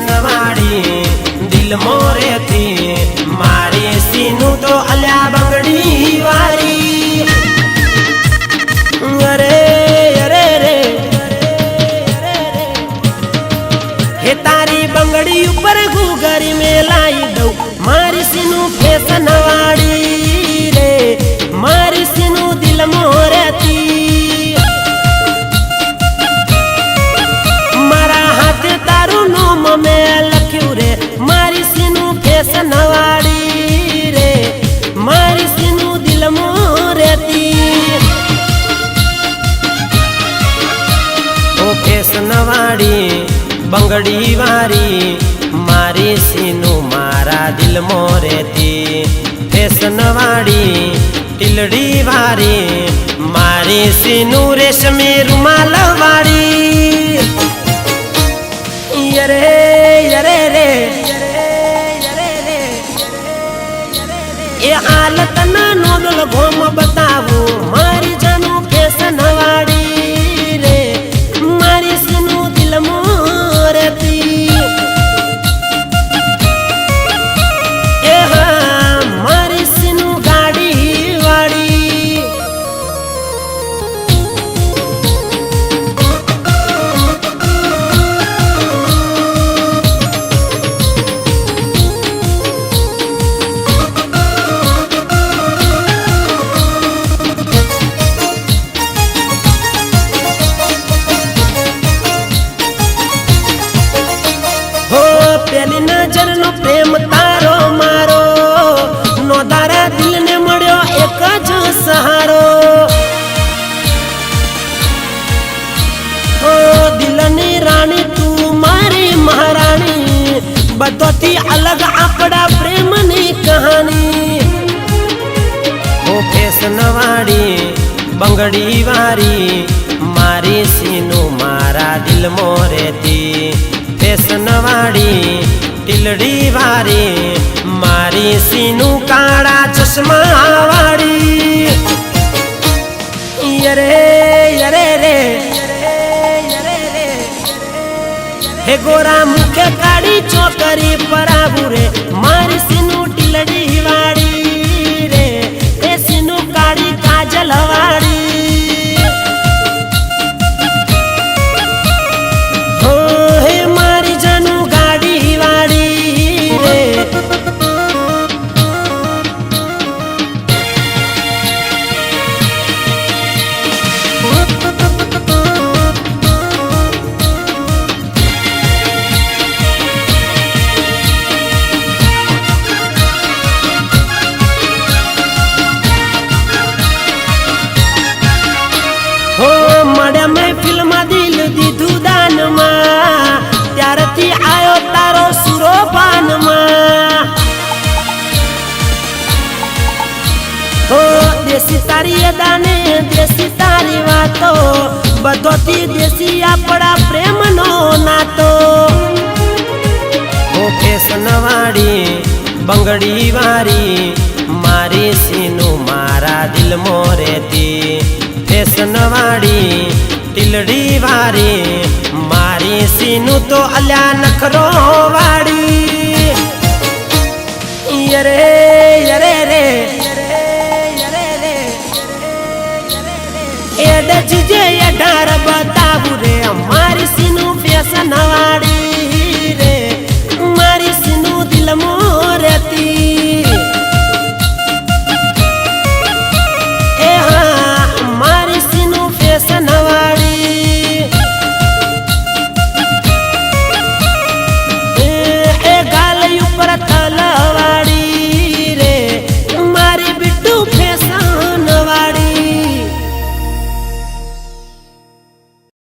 Fashion वाड़ी दिल मोरे थी मारी सीनू तो अल्या बंगड़ी वारी। अरे अरे रे हे तारी बंगड़ी ऊपर गुगरी में लाई दऊ मारी सीनू फैशन वाड़ी रे मारी सीनू दिल मोरे थी। मारा हाथ तारू नोम में लख्यू रे मारी सीनू फैशन वाड़ी रे मारी सीनू दिल मोरे थी। ओ फैशन वाड़ी बंगड़ी वारी मारी सीनू मारा दिल मोरे थी। फैशन वाड़ी टिलड़ी वारी मारी सीनू रेशमी रुमाल वाड़ी। यरे यरे रे ये हालत ना नोदल घोम बतावू मारी जानू फैशन वाड़ी रे मारी सीनू दिल मोरे थी। मारी सीनू गाड़ी वाड़ी। पेली नजर नो प्रेम तारो मारो नो दारा दिल ने मळ्यो एक ज सहारो। ओ दिलनी रानी तू मारी महारानी बतोती अलग आपड़ा प्रेम नी कहानी। ओ फैशन वाड़ी बंगड़ी वारी मारी सीनू मारा दिल मोरे थी। फैशन वाड़ी टिलड़ी वारी मारी सीनू काड़ा चश्मा वाड़ी। यरे यरे रे हे गोरा मुखे काड़ी चौकरी पराबू रे मारी सीनू टिलड़ी वाड़ी रे हे सीनू काड़ी काजल वाड़ी। मड़े में फिल्म दिल दीधु दान मां त्यारथी आयो तारो सुरो पान मां। ओ देसी तारी दाने देसी तारी वातो बदोती देसी आपड़ा प्रेम नो नातो। ओ फैशन वाड़ी बंगड़ी वारी मारी सीनू मारा दिल मोरे थी। फैशन वाड़ी टिलड़ी वारी मारी सीनू तो अल्या नखरो